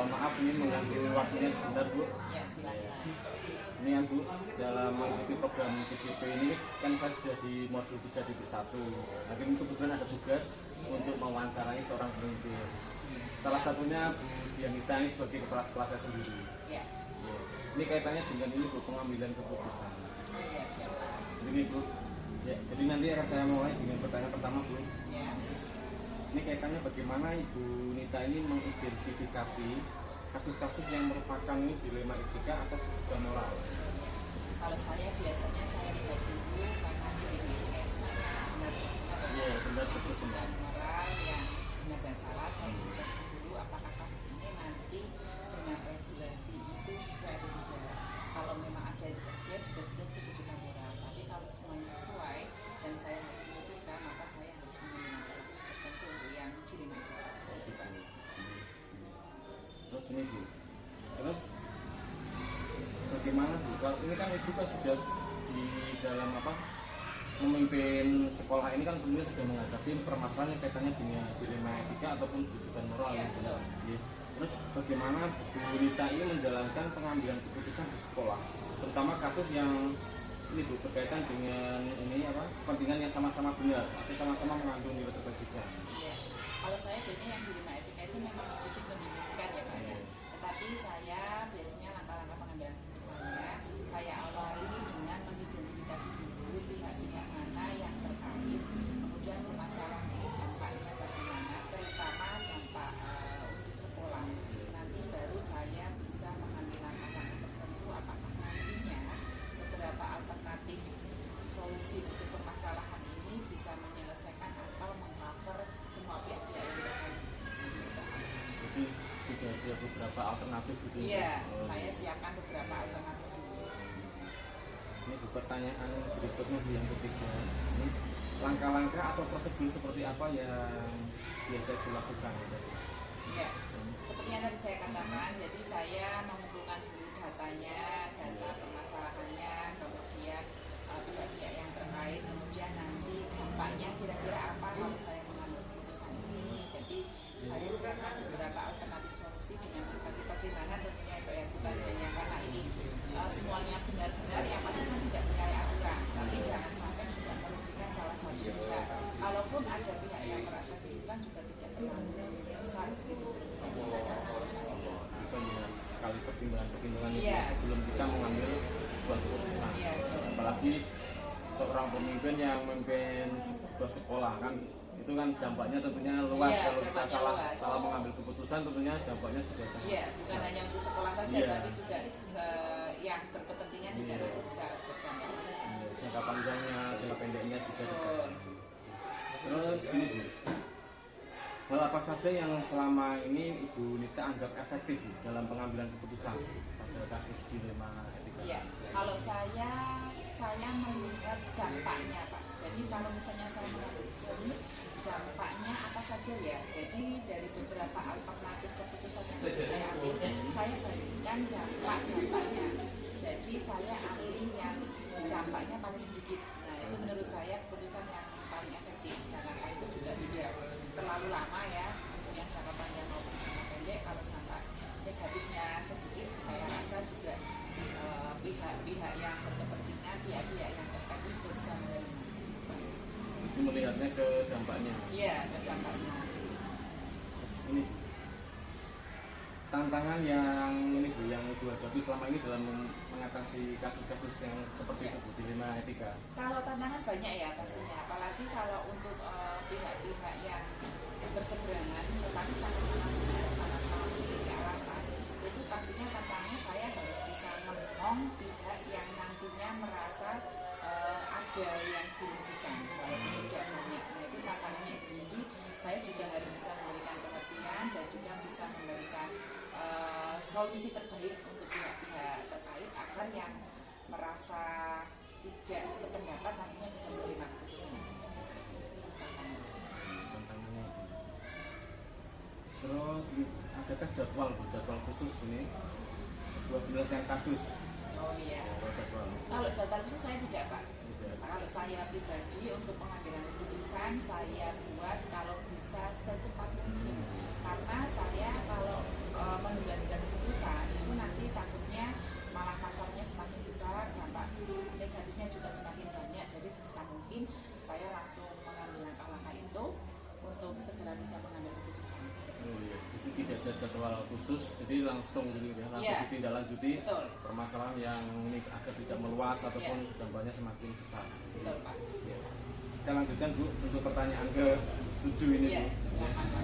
maaf ini mengganggu waktunya sebentar Bu. Ya, silakan. Ini ya Bu, dalam mengikuti program CGP ini kan saya sudah di modul 3.1. Nanti kebetulan ada tugas untuk mewawancarai seorang pemimpin. Salah satunya Bu Dianita ini sebagai kepala sekolah saya sendiri. Ya. Ini kaitannya dengan ini Bu, pengambilan keputusan. Ya, siapa? Jadi Bu, ya, jadi nanti akan saya mulai dengan pertanyaan pertama Bu. Ya. Ini kaitannya bagaimana Ibu Nita ini mengidentifikasi kasus-kasus yang merupakan dilema etika atau juga moral. Kalau saya biasanya saya lihat dulu karena ini benar. Iya, benar betul benar. Dan moral yang benar dan salah saya lihat dulu apakah kasus ini nanti dengan regulasi itu sesuai atau tidak. Kalau memang ada regulasi sudah jelas itu juga moral. Tapi kalau semuanya sesuai dan saya harus memutuskan maka saya harus mengambil langkah tertentu yang dilema etika. Terus ini Bu, terus bagaimana Bu? Kalau ini kan Ibu kan sudah di dalam memimpin sekolah ini kan tentunya sudah menghadapi permasalahan yang kaitannya dengan dilema etika ataupun rujukan moral yang benar. Ya. Terus bagaimana Bu Nita ini menjalankan pengambilan keputusan di sekolah, terutama kasus yang ini Bu berkaitan dengan ini kepentingan yang sama-sama benar atau sama-sama mengandung nilai kebajikan. Iya. Kalau saya biasanya yang dilema etika itu memang sedikit membingungkan ya Pak ya. Tetapi saya biasanya langkah-langkah pengambilan keputusannya saya awali dengan mengidentifikasi dulu pihak-pihak mana yang terkait, kemudian permasalahan ini dampaknya bagaimana, terutama dampak untuk sekolah. Nanti baru saya bisa mengambil langkah-langkah tertentu apakah nantinya beberapa alternatif solusi untuk permasalahan ini bisa menyelesaikan atau meng-cover semua pihak-pihak yang terkait. Jadi sudah ada beberapa alternatif gitu. Iya, saya siapkan beberapa alternatif dulu. Ini pertanyaan berikutnya Bu yang ketiga. Ini langkah-langkah atau prosedur seperti apa yang biasa dilakukan? Iya, seperti yang tadi saya katakan, jadi saya mengumpulkan dulu datanya, data permasalahannya, kemudian pihak-pihak yang terkait, kemudian nanti dampaknya kira-kira apa kalau saya mengambil keputusan ini. Jadi saya siapkan beberapa alternatif solusi dengan berbagai bagaimana tentunya ya bukan hanya karena ini semuanya benar-benar yang pastinya tidak berkaya aturan, tapi jangan sampai juga merugikan salah satu pihak. Kalaupun ada pihak yang merasa dirugikan juga tidak terlalu besar gitu. Itu dengan sekali pertimbangan-pertimbangan itu Iya. sebelum kita mengambil sebuah keputusan. Iya. Apalagi seorang pemimpin yang memimpin sebuah sekolah kan itu kan dampaknya tentunya luas. Iya, Kalau kita dampaknya luas. salah mengambil keputusan tentunya dampaknya juga sangat. Iya, bukan hanya untuk sekolah saja, Iya. tapi juga yang berkepentingan juga nanti bisa berdampak. Jangka panjangnya, jangka pendeknya juga. Betul. Terus ini Bu, hal apa saja yang selama ini Ibu Nita anggap efektif Bu, dalam pengambilan keputusan pada kasus dilema etika? Iya, kalau saya melihat dampaknya Pak. Jadi kalau misalnya saya mengambil keputusan ini dampaknya apa saja ya. Jadi dari beberapa alternatif keputusan yang saya ambil, saya bandingkan dampaknya. Jadi saya ambil yang dampaknya paling sedikit. Nah itu menurut saya keputusan yang paling efektif. Karena itu juga tidak terlalu lama ya untuk yang jangka panjang maupun jangka pendek. Kalau dampak negatifnya sedikit, saya rasa juga pihak-pihak yang berkepentingan, pihak-pihak yang terkait itu bisa menerima. Itu melihatnya ke dampaknya. Iya, ke dampaknya. Terus ini tantangan yang ini Bu, yang Ibu hadapi selama ini dalam mengatasi kasus-kasus yang seperti itu Bu, dilema etika. Kalau tantangan banyak ya pastinya, apalagi kalau untuk pihak-pihak yang berseberangan tetapi sama-sama benar, sama-sama memiliki alasan, itu pastinya tantangannya saya harus bisa menolong pihak yang nantinya merasa ada yang dirugikan walaupun tidak banyak. Nah itu tantangannya. Jadi saya juga harus bisa memberikan pengertian dan juga bisa memberikan solusi terbaik untuk pihak-pihak terkait agar yang merasa tidak sependapat nantinya bisa menerima keputusan. Tantangannya Bu. Terus adakah jadwal Bu, jadwal khusus ini sebuah penyelesaian kasus? Oh iya. Jadwal. Kalau jadwal khusus saya tidak Pak. Tidak. Kalau saya pribadi untuk pengambilan keputusan saya buat kalau bisa secepat mungkin. Karena saya kalau menunda khusus, jadi langsung gitu ya, langsung Iya. ditindaklanjuti Betul. permasalahan yang ini agar tidak meluas ataupun dampaknya semakin besar. Betul Pak. Ya. Kita lanjutkan Bu untuk pertanyaan ke-7 ini Iya, Bu. silakan Pak.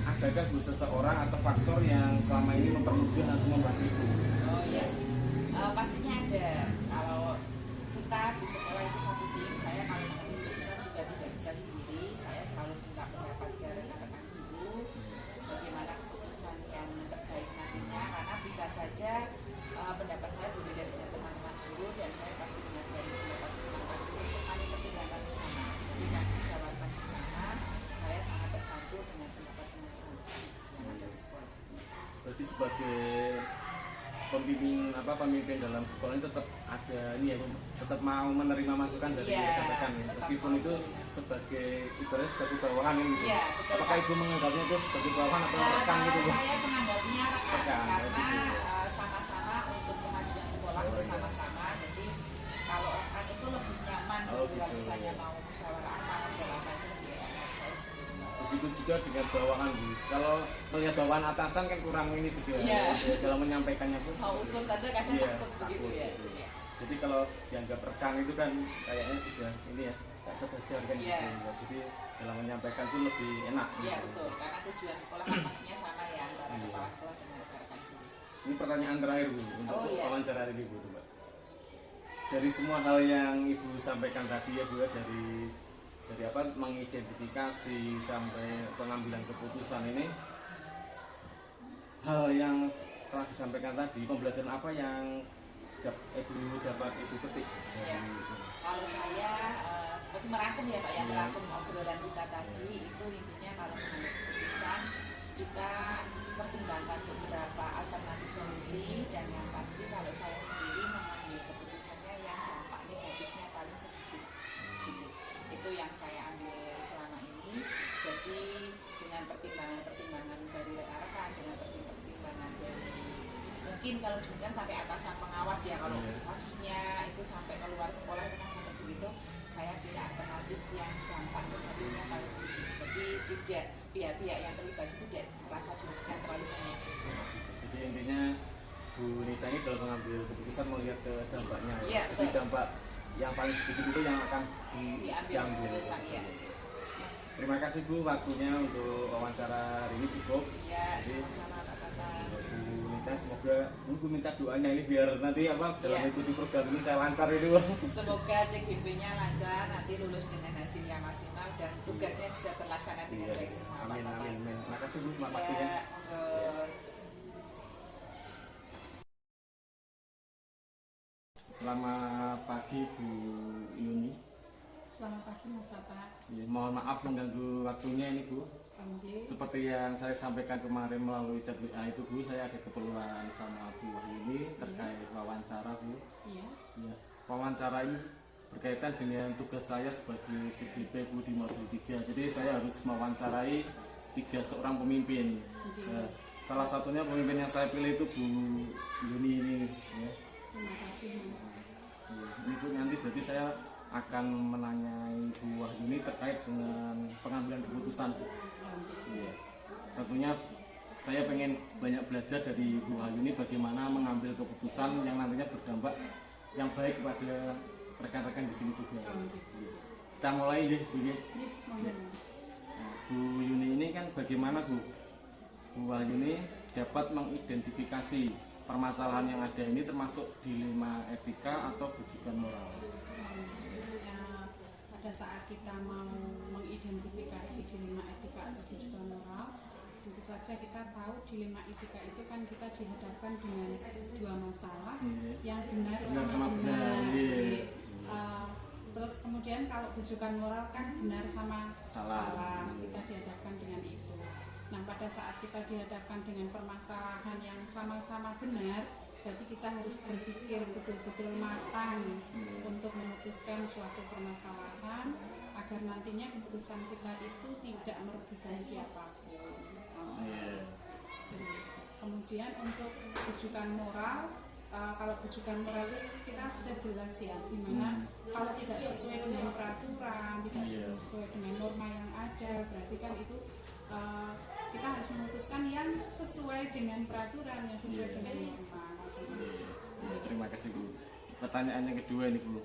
Adakah Bu seseorang atau faktor yang selama ini mempermudah atau membantu Ibu? Oh iya. Pastinya ada. Kalau kita di sekolah itu satu tim, saya kalau mengambil keputusan juga tidak bisa sendiri. Saya selalu minta pendapat dari rekan guru bagaimana keputusan yang terbaik nantinya, karena bisa saja pendapat saya berbeda dengan teman-teman guru dan saya pasti menghargai pendapat teman-teman guru untuk kami pertimbangkan bersama. Jadi kami musyawarahkan bersama. Saya sangat terbantu dengan pendapat teman-teman yang ada di sekolah. Berarti sebagai pemimpin dalam sekolah ini tetap ada ini ya Bu, tetap mau menerima masukan dari Iya, rekan-rekan ya, tetap meskipun mau. itu sebagai ibaratnya sebagai bawahan ini Bu. Iya, betul, Apakah Pak. Ibu menganggapnya itu sebagai bawahan atau rekan gitu Bu? Saya menganggapnya rekan Rekan, karena gitu. sama-sama untuk kemajuan sekolah Oh, iya. bersama-sama. Jadi kalau rekan itu lebih nyaman Oh, kalau gitu. misalnya mau musyawarah apa itu lebih enak. Saya seperti itu. Begitu juga dengan bawahan Bu. Kalau melihat bawahan atasan kan kurang ini juga. Iya. Ya, dalam menyampaikannya pun. Mau usul saja kadang Iya, takut begitu ya. takut. Iya. Jadi kalau dianggap rekan itu kan kayaknya sudah ini ya, tak sejajar kan Iya. gitu. Ya, jadi dalam menyampaikan pun lebih enak. Iya gitu. betul, karena tujuan sekolah kan pastinya sama ya antara Iya. kepala sekolah dengan rekan-rekan guru. Ini pertanyaan terakhir Bu untuk Oh, iya. wawancara hari ini Bu. Coba. Dari semua hal yang Ibu sampaikan tadi ya Bu ya, dari apa mengidentifikasi sampai pengambilan keputusan ini, hal yang telah disampaikan tadi, pembelajaran apa yang Ibu dapat Ibu petik Iya. dari itu? Kalau saya seperti merangkum ya Pak ya, Iya. merangkum obrolan kita tadi itu intinya kalau mengambil keputusan kita pertimbangkan beberapa alternatif solusi dan yang pasti kalau saya sendiri mengambil keputusannya yang dampak negatifnya paling sedikit. Gitu. Itu yang saya ambil selama ini. Jadi dengan pertimbangan-pertimbangan dari rekan-rekan, dengan pertimbangan dari mungkin kalau demikian sampai atasan pengawas ya, kalau Iya. kasusnya itu sampai keluar sekolah itu kan sampai begitu, saya pilih alternatif yang dampak negatifnya paling sedikit. Jadi tidak pihak-pihak yang terlibat itu tidak merasa dirugikan terlalu banyak. Jadi intinya Bu Nita ini dalam mengambil keputusan melihat ke dampaknya. Iya, Jadi betul. dampak yang paling sedikit itu yang akan Diambil diambil. keputusan ya. Terima kasih Bu waktunya untuk wawancara hari ini cukup. Iya, Jadi, sama-sama Pak Tata. Bu Nita semoga Bu minta doanya ini biar nanti apa dalam Iya. mengikuti program ini saya lancar itu. Semoga CGP-nya lancar, nanti lulus dengan hasil yang maksimal dan tugasnya bisa terlaksana dengan Iya. baik semua Pak Amin Tata. amin amin. Makasih Bu, selamat pagi ya. Ya, monggo. Selamat pagi Bu Yuni. Selamat pagi Mas Tata. Ya, mohon maaf mengganggu waktunya ini Bu. Panji. Seperti yang saya sampaikan kemarin melalui chat WA itu Bu, saya ada keperluan sama Bu Wahyuni terkait wawancara Bu. Iya. Ya, wawancara ini berkaitan dengan tugas saya sebagai CGP Bu di modul 3. Jadi saya harus mewawancarai 3 seorang pemimpin. Ya, salah satunya pemimpin yang saya pilih itu Bu Yuni ini. Ya. Terima kasih Mas. Ya, ini Bu nanti berarti saya akan menanyai Bu Wahyuni terkait dengan pengambilan keputusan Bu. Panji. Iya. Tentunya saya pengen banyak belajar dari Bu Wahyuni bagaimana mengambil keputusan yang nantinya berdampak yang baik kepada rekan-rekan di sini juga. Panji. Kita mulai ya Bu. Ya. Ini momen. Nah, Bu Yuni ini kan bagaimana Bu? Bu Wahyuni dapat mengidentifikasi permasalahan yang ada ini termasuk dilema etika atau bujukan moral. Ya, pada saat kita mau mengidentifikasi dilema etika atau tujuan moral, tentu saja kita tahu dilema etika itu kan kita dihadapkan dengan dua masalah Iya. yang benar Benar sama sama benar. benar, iya. Jadi, terus kemudian kalau bujukan moral kan benar sama Salah. salah. Kita dihadapkan dengan itu. Nah, pada saat kita dihadapkan dengan permasalahan yang sama-sama benar, berarti kita harus berpikir betul-betul matang untuk memutuskan suatu permasalahan agar nantinya keputusan kita itu tidak merugikan siapapun. Iya. Kemudian untuk bujukan moral, kalau bujukan moral itu kita sudah jelas ya, dimana kalau tidak sesuai dengan peraturan, tidak Iya. sesuai dengan norma yang ada, berarti kan itu kita harus memutuskan yang sesuai dengan peraturan, yang sesuai dengan norma. Ya, terima kasih Bu. Pertanyaan yang kedua ini Bu,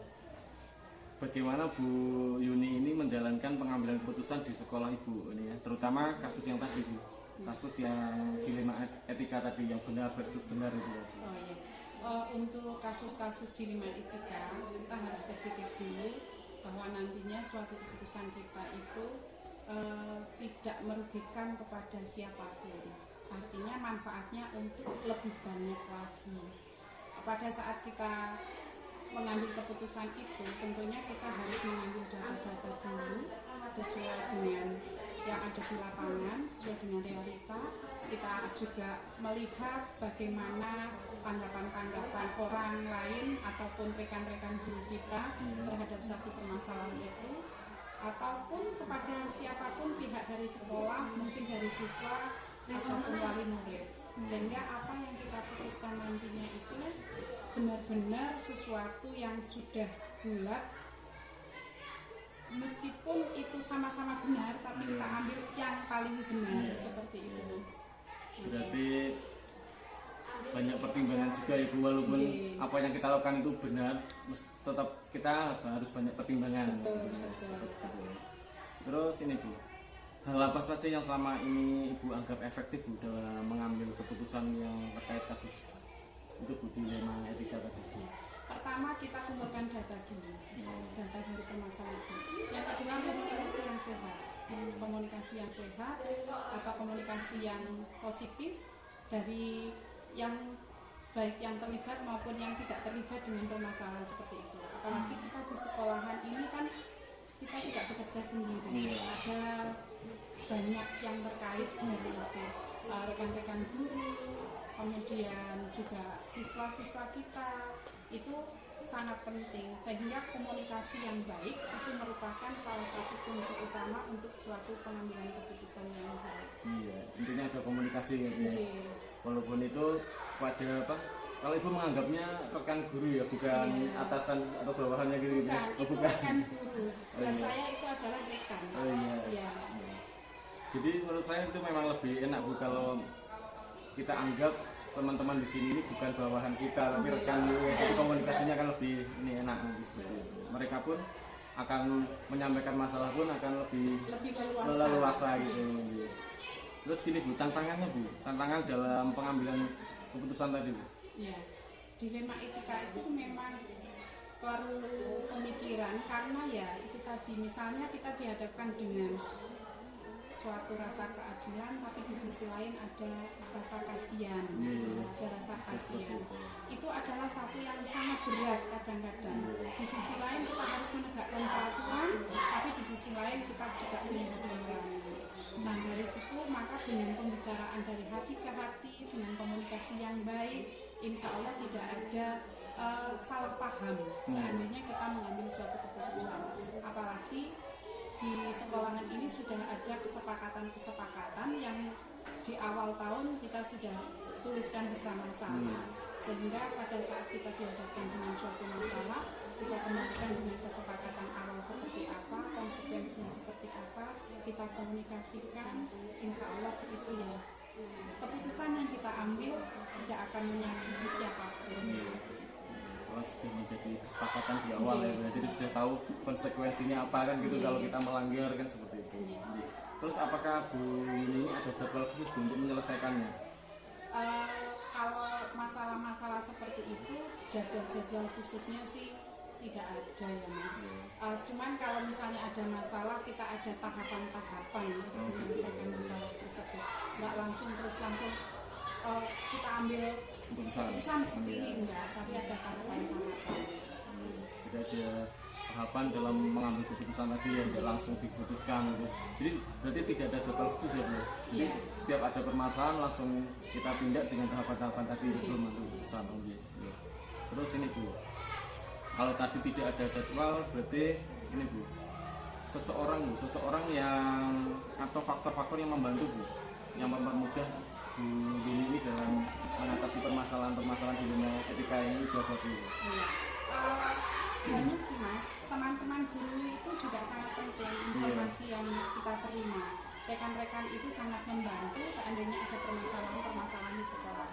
bagaimana Bu Yuni ini menjalankan pengambilan keputusan di sekolah Ibu ini ya, terutama kasus yang tadi Bu, kasus yang dilema etika tadi, yang benar versus benar itu. Oh iya. Untuk kasus-kasus dilema etika, kita harus berpikir dulu bahwa nantinya suatu keputusan kita itu tidak merugikan kepada siapapun. Artinya manfaatnya untuk lebih banyak lagi. Pada saat kita mengambil keputusan itu, tentunya kita harus mengambil data-data dulu sesuai dengan yang ada di lapangan, sesuai dengan realita. Kita juga melihat bagaimana tanggapan-tanggapan orang lain ataupun rekan-rekan guru kita terhadap satu permasalahan itu, ataupun kepada siapapun pihak dari sekolah, mungkin dari siswa ataupun wali murid, sehingga apa yang kita putuskan nantinya itu benar-benar sesuatu yang sudah bulat, meskipun itu sama-sama benar tapi kita ambil yang paling benar, seperti itu Mas. Berarti banyak pertimbangan juga ya Bu, walaupun apa yang kita lakukan itu benar, tetap kita harus banyak pertimbangan. Betul. Terus ini Bu, hal apa saja yang selama ini Ibu anggap efektif Bu dalam mengambil keputusan yang terkait kasus itu Bu, dilema etika tadi Bu? Pertama, kita kumpulkan data dulu, data dari permasalahan. Yang kedua, komunikasi yang sehat, komunikasi yang sehat atau komunikasi yang positif dari yang baik yang terlibat maupun yang tidak terlibat dengan permasalahan seperti itu. Apalagi kita di sekolahan ini kan kita tidak bekerja sendiri, ada banyak yang terkait dari itu, rekan-rekan guru, kemudian juga siswa-siswa kita, itu sangat penting, sehingga komunikasi yang baik itu merupakan salah satu kunci utama untuk suatu pengambilan keputusan yang baik. Iya, intinya ada komunikasi ya. Walaupun itu pada apa? Kalau Ibu menganggapnya rekan guru ya, bukan atasan atau bawahannya gitu. Bukan, itu bukan. rekan guru. Dan saya itu adalah rekan. Oh iya. Iya. Jadi menurut saya itu memang lebih enak Bu kalau kita anggap teman-teman di sini ini bukan bawahan kita tapi rekan, jadi komunikasinya akan lebih ini enak seperti itu. Mereka pun akan menyampaikan masalah pun akan lebih leluasa gitu. Terus gini Bu, tantangannya Bu, tantangan dalam pengambilan keputusan tadi Bu. Ya, dilema etika itu memang perlu pemikiran karena ya itu tadi, misalnya kita dihadapkan dengan suatu rasa keadilan tapi di sisi lain ada rasa kasihan, ada rasa kasihan. Itu adalah satu yang sangat berat kadang-kadang. Di sisi lain kita harus menegakkan peraturan, tapi di sisi lain kita juga melindungi. Nah dari situ maka dengan pembicaraan dari hati ke hati, dengan komunikasi yang baik, insya Allah tidak ada salah paham seandainya kita mengambil suatu keputusan. Apalagi di sekolahan ini sudah ada kesepakatan-kesepakatan yang di awal tahun kita sudah tuliskan bersama-sama, sehingga pada saat kita dihadapkan dengan suatu masalah, kita kembalikan dengan kesepakatan awal seperti apa, konsekuensinya seperti apa, kita komunikasikan, insya Allah itu ya keputusan yang kita ambil tidak akan menyakiti siapapun. Kalau sudah menjadi kesepakatan di awal ya, jadi sudah tahu konsekuensinya apa kan gitu kalau kita melanggar kan seperti itu. Terus apakah Bu ini ada jadwal khusus Bu untuk menyelesaikannya? Kalau masalah-masalah seperti itu jadwal khususnya sih tidak ada ya Mas. Cuman kalau misalnya ada masalah kita ada tahapan-tahapan untuk menyelesaikan masalah tersebut. Nggak langsung kita ambil keputusan seperti ini, enggak, tapi ada tahapan-tahapan. Tidak ada tahapan dalam mengambil keputusan tadi yang tidak langsung diputuskan gitu. Jadi berarti tidak ada jadwal khusus ya Bu. Jadi setiap ada permasalahan langsung kita tindak dengan tahapan-tahapan tadi sebelum mengambil keputusan. Terus ini Bu, kalau tadi tidak ada jadwal berarti ini Bu, seseorang yang atau faktor-faktor yang membantu Bu, yang mempermudah Bu Yuni ini dalam mengatasi permasalahan-permasalahan dilema etika ini itu apa Bu? Banyak sih Mas, teman-teman guru itu juga sangat penting informasi yang kita terima. rekan-rekan itu sangat membantu seandainya ada permasalahan-permasalahan di sekolah.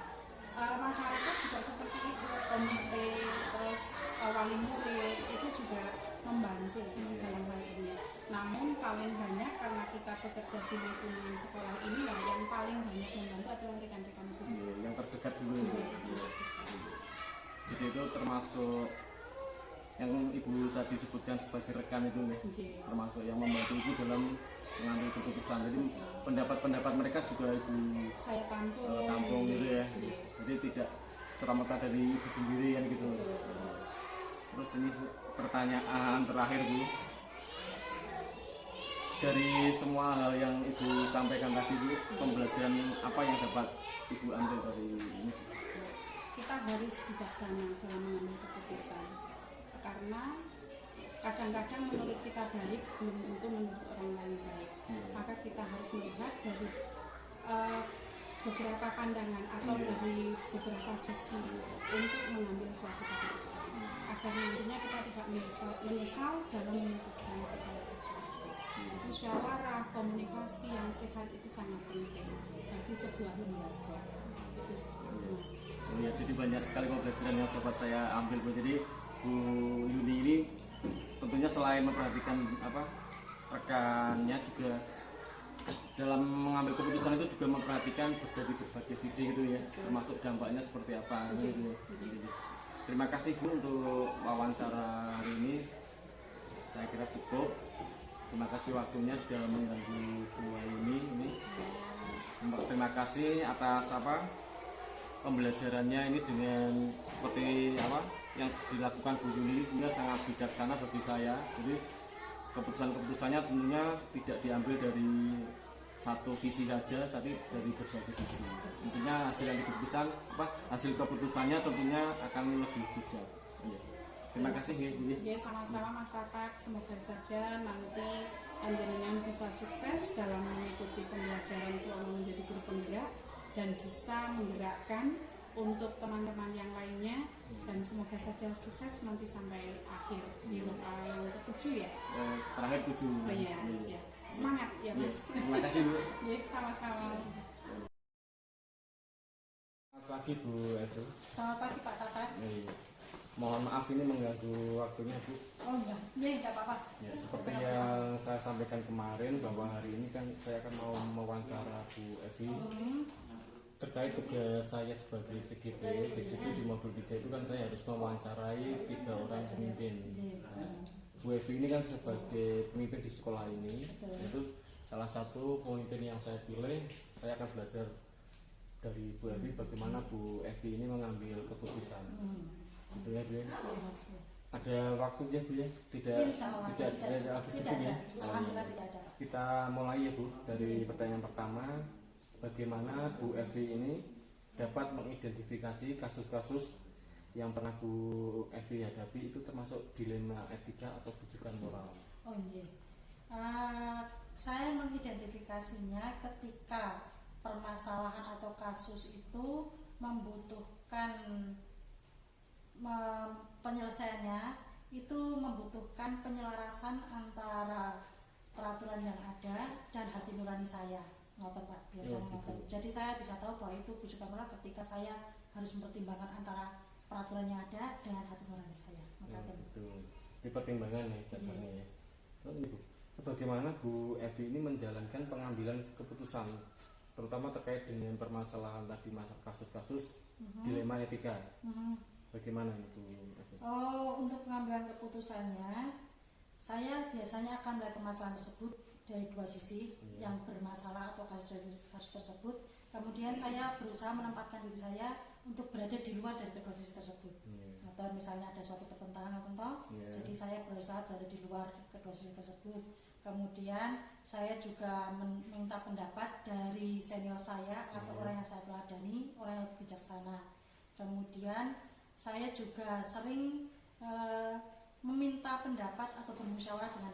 Masyarakat juga seperti itu, komite, terus wali murid itu juga membantu dalam hal ini. Namun paling banyak karena kita bekerja di lingkungan sekolah ini ya, yang paling banyak membantu adalah rekan-rekan itu. Iya, yang terdekat dulu. Iya. Jadi itu termasuk yang ibu tadi sebutkan sebagai rekan itu nih, termasuk yang membantu ibu dalam mengambil keputusan. Jadi pendapat-pendapat mereka juga ibu Saya tampung gitu ya. Jadi tidak serta-merta dari ibu sendiri kan gitu. Terus ini Bu, pertanyaan terakhir Bu, dari semua hal yang ibu sampaikan tadi Bu, pembelajaran apa yang dapat ibu ambil dari ini? Kita harus bijaksana dalam mengambil keputusan, karena kadang-kadang menurut kita baik belum tentu menurut orang lain baik. Maka kita harus melihat dari beberapa pandangan atau dari beberapa sisi untuk mengambil suatu keputusan, agar nantinya kita tidak menyesal dalam memutuskan segala sesuatu. Musyawarah, komunikasi yang sehat itu sangat penting bagi sebuah lembaga. Itu Mas. Ya, jadi banyak sekali pembelajaran yang sobat saya ambil Bu. Jadi Bu Yuni ini tentunya selain memperhatikan rekannya, juga dalam mengambil keputusan itu juga memperhatikan dari berbagai sisi gitu ya, termasuk dampaknya seperti apa gitu ya. Jadi, terima kasih Bu untuk wawancara hari ini, saya kira cukup. Terima kasih waktunya sudah mengganggu Bu Yuni ini. Terima kasih atas pembelajarannya ini dengan seperti yang dilakukan Bu Yuni ini sangat bijaksana bagi saya. Jadi keputusan-keputusannya tentunya tidak diambil dari satu sisi saja, tapi dari berbagai sisi. Tentunya hasil keputusannya tentunya akan lebih bijak. Ya. Terima kasih Bu. Ya, sama-sama Mas Tatak. Semoga saja nanti panjenengan bisa sukses dalam mengikuti pembelajaran selama menjadi guru penggerak dan bisa menggerakkan untuk teman-teman yang lainnya, dan semoga saja sukses nanti sampai akhir di lokal yang ke-7 ya. Terakhir 7. Oh iya, ya. Semangat ya Mas. Terima kasih Bu. Ya, sama-sama. Selamat pagi Bu Edu. Selamat pagi Pak Tatak. Mohon maaf ini mengganggu waktunya Bu. Oh enggak, ya enggak apa-apa. Ya, seperti yang saya sampaikan kemarin bahwa hari ini kan saya akan mau mewawancara Bu Evi terkait tugas saya sebagai CGP. Di situ di modul 3 itu kan saya harus mewawancarai 3 orang pemimpin. Bu Evi ini kan sebagai pemimpin di sekolah ini, itu salah satu pemimpin yang saya pilih. Saya akan belajar dari Bu Evi bagaimana Bu Evi ini mengambil keputusan. Gitu ya Bu. Ada waktunya Bu ya? Tidak ada lagi sibuk ya. Kita mulai ya Bu dari pertanyaan pertama. Bagaimana Bu Evi ini dapat mengidentifikasi kasus-kasus yang pernah Bu Evi hadapi, itu termasuk dilema etika atau bujukan moral? Oh iya, saya mengidentifikasinya ketika permasalahan atau kasus itu membutuhkan penyelesaiannya, itu membutuhkan penyelarasan antara peraturan yang ada dan hati nurani saya. Ngoten Pak, biasanya ngoten. Jadi saya bisa tahu bahwa itu bujukan moral ketika saya harus mempertimbangkan antara peraturan yang ada dengan hati nurani saya. Betul. Ini pertimbangan ya dasarnya ya. Bu, bagaimana Bu Evi ini menjalankan pengambilan keputusan, terutama terkait dengan permasalahan tadi, kasus-kasus dilema etika? Bagaimana ini Bu Evi? Oh, untuk pengambilan keputusannya, saya biasanya akan melihat permasalahan tersebut dari 2 sisi, yang bermasalah atau kasus tersebut. Kemudian saya berusaha menempatkan diri saya untuk berada di luar dari kedua sisi tersebut. Atau misalnya ada suatu pertentangan jadi saya berusaha berada di luar kedua sisi tersebut. Kemudian saya juga meminta pendapat dari senior saya atau orang yang saya teladani, orang yang lebih bijaksana. Kemudian saya juga sering meminta pendapat atau bermusyawarah dengan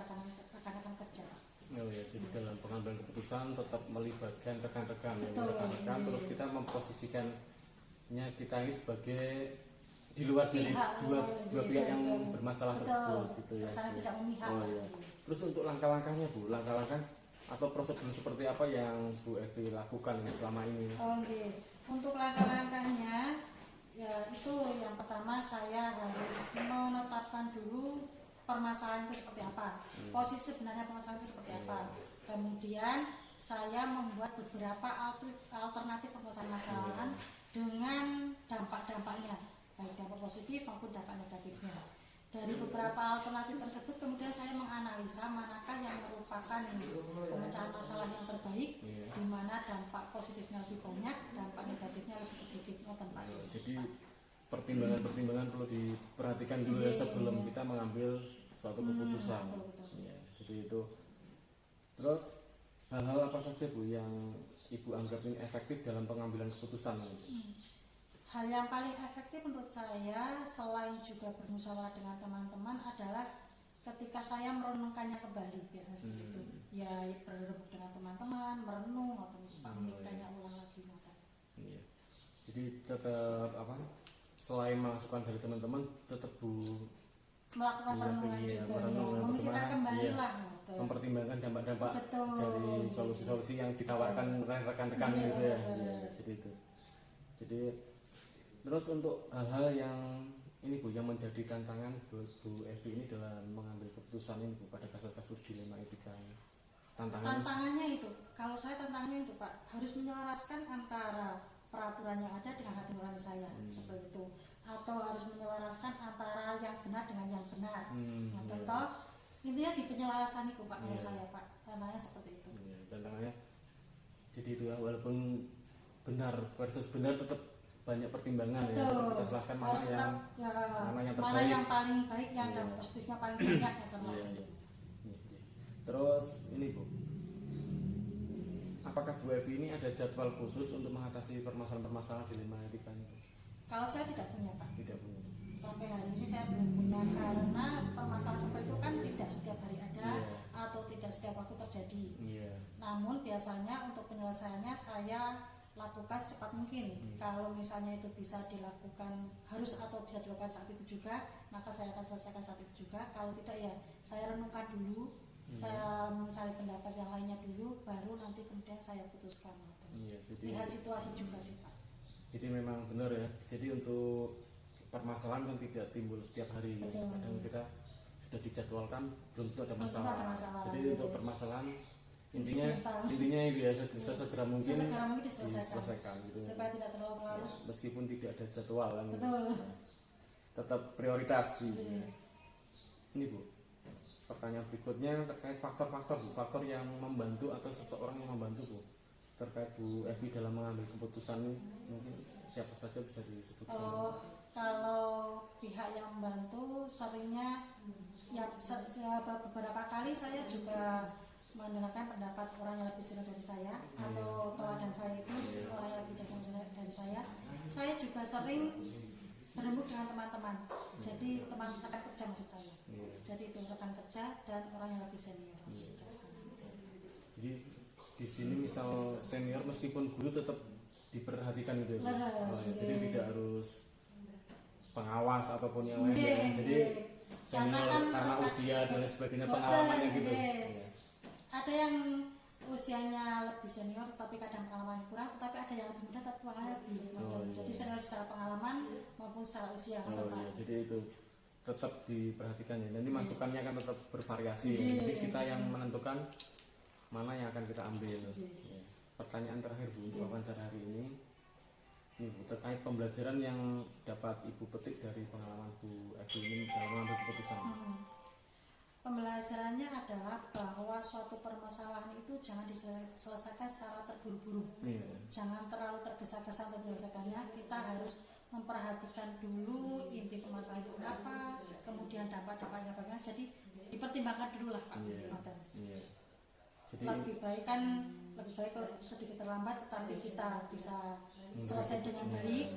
rekan-rekan kerja. Oh ya, jadi dalam pengambilan keputusan tetap melibatkan rekan-rekan, terus kita memposisikannya kita ini sebagai di luar dari dua pihak yang bermasalah tersebut gitu ya. Saya tidak memihak. Oh ya. Terus untuk langkah-langkahnya Bu, langkah-langkah atau prosedur seperti apa yang Bu Evi lakukan selama ini? Oke, untuk langkah-langkahnya ya itu yang pertama saya harus menetapkan dulu permasalahan itu seperti apa, posisi sebenarnya permasalahan itu seperti apa. Kemudian saya membuat beberapa alternatif permasalahan dengan dampak-dampaknya, baik dampak positif maupun dampak negatifnya. Dari beberapa alternatif tersebut kemudian saya menganalisa manakah yang merupakan pemecahan masalah yang terbaik, di mana dampak positifnya lebih banyak, dampak negatifnya lebih sedikit. Jadi pertimbangan-pertimbangan perlu diperhatikan dulu ya sebelum kita mengambil suatu keputusan. Ya, jadi itu. Terus hal-hal apa saja Bu yang Ibu anggap ini efektif dalam pengambilan keputusan? Hal yang paling efektif menurut saya selain juga bermusyawarah dengan teman-teman adalah ketika saya merenungkannya kembali, biasanya seperti itu. Ya berrebut dengan teman-teman, merenung atau memikirkannya ulang lagi. Iya. Jadi tetap apa? Selain masukan dari teman-teman, tetap Bu melakukan perenungan juga, memikirkan kembali lah. Mempertimbangkan dampak-dampak Betul. dari solusi-solusi yang ditawarkan rekan-rekan gitu ya. Jadi itu. Jadi terus untuk hal-hal yang ini Bu yang menjadi tantangan buat Bu Evi ini dalam mengambil keputusan ini Bu pada kasus-kasus dilema etika ini. Tantangannya itu, kalau saya tantangannya itu Pak, harus menyelaraskan antara peraturan yang ada dengan hati nurani saya, seperti itu, atau harus menyelaraskan antara yang benar dengan yang benar. Nah, tentu intinya di penyelarasan itu Pak, menurut saya Pak, tantangannya seperti itu. Tantangannya jadi itu ya, walaupun benar versus benar tetap banyak pertimbangan. Betul. Ya, kita jelaskan mana yang mana yang paling baik, yang dan positifnya paling banyak ya teman. Terus ini Bu, apakah Bu Evi ini ada jadwal khusus untuk mengatasi permasalahan-permasalahan dilema etika ini? Kalau saya tidak punya Pak, Tidak punya. sampai hari ini saya belum punya, karena permasalahan seperti itu kan tidak setiap hari ada atau tidak setiap waktu terjadi. Namun biasanya untuk penyelesaiannya saya lakukan secepat mungkin. Kalau misalnya itu bisa dilakukan harus atau bisa dilakukan saat itu juga, maka saya akan selesaikan saat itu juga. Kalau tidak ya saya renungkan dulu, saya mencari pendapat yang lainnya dulu, baru nanti kemudian saya putuskan. Jadi, lihat situasi juga sih Pak. Jadi memang benar ya. Jadi untuk permasalahan kan tidak timbul setiap hari. Kadang kita sudah dijadwalkan belum tentu ada masalah. Jadi untuk permasalahan intinya itu ya sesegera mungkin diselesaikan gitu. Supaya tidak terlalu larut. Meskipun tidak ada jadwal kan. Betul. Tetap prioritas gitu. Ini Bu, pertanyaan berikutnya terkait faktor yang membantu atau seseorang yang membantu Bu terkait Bu Evi dalam mengambil keputusan ini, mungkin siapa saja bisa disebutkan? Kalau pihak yang membantu seringnya ya beberapa kali saya juga mendengarkan pendapat orang yang lebih senior dari saya atau teladan saya itu orang yang lebih senior dari saya. Saya juga sering berembuk dengan teman-teman. Jadi teman rekan kerja maksud saya. Jadi itu rekan kerja dan orang yang lebih senior. Jadi di sini misal senior meskipun guru tetap diperhatikan gitu ya. Jadi tidak harus pengawas ataupun yang lain. Jadi senior karena usia dan sebagainya pengalamannya gitu. Ada yang usianya lebih senior tapi kadang pengalamannya kurang, tetapi ada yang lebih muda tapi pengalamannya lebih. Jadi senior secara pengalaman maupun secara usia. Jadi itu tetap diperhatikan ya. Nanti masukannya akan tetap bervariasi. Jadi kita yang menentukan mana yang akan kita ambil. Pertanyaan terakhir Bu untuk wawancara hari ini Bu, terkait pembelajaran yang dapat Ibu petik dari pengalaman Bu Evi ini dalam mengambil keputusan. Pembelajarannya adalah bahwa suatu permasalahan itu jangan diselesaikan secara terburu-buru. Jangan terlalu tergesa-gesa untuk menyelesaikannya. Kita harus memperhatikan dulu inti permasalahan itu apa, kemudian dampak-dampaknya bagaimana. Jadi dipertimbangkan dulu lah Pak. Jadi lebih baik kalau sedikit terlambat tetapi kita bisa selesai dengan baik,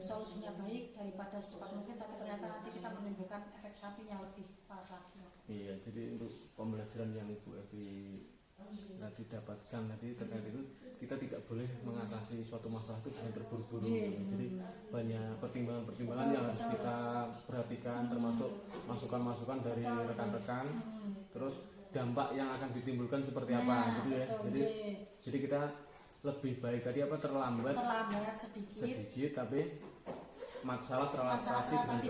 solusinya baik daripada secepat mungkin tapi ternyata nanti kita menimbulkan efek samping yang lebih parah lagi. Jadi untuk pembelajaran yang Ibu Evi tadi dapatkan tadi terkait itu, kita tidak boleh mengatasi suatu masalah itu dengan terburu-buru. Jadi banyak pertimbangan-pertimbangan yang harus kita perhatikan, termasuk masukan-masukan dari rekan-rekan. Terus dampak yang akan ditimbulkan seperti Nah, apa gitu ya. betul, Jadi J. jadi kita lebih baik tadi apa terlambat terlambat sedikit tapi masalah teratasi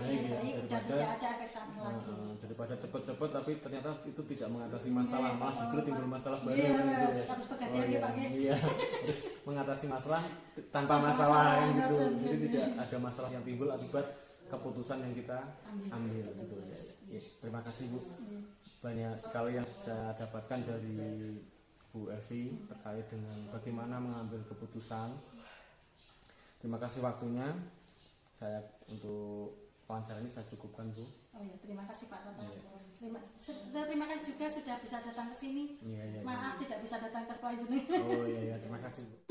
dengan baik ya, dan daripada tidak ada efek samping lagi. daripada cepet-cepet tapi ternyata itu tidak mengatasi masalah, malah justru timbul masalah baru Iya, gitu ya. harus bergantian ya, Pak, ya. Iya, terus mengatasi masalah tanpa masalah yang gitu. betul, Jadi betul. tidak ada masalah yang timbul akibat keputusan yang kita ambil gitu ya. Ya, terima kasih Bu. Banyak sekali yang saya dapatkan dari Bu Evi terkait dengan bagaimana mengambil keputusan. Terima kasih waktunya. Saya untuk wawancara ini saya cukupkan Bu. Oh ya, terima kasih Pak Toto. Iya. Terima kasih juga sudah bisa datang ke sini. Iya, iya, iya. Maaf tidak bisa datang ke sekolah jeneng. Oh iya, iya, terima kasih Bu.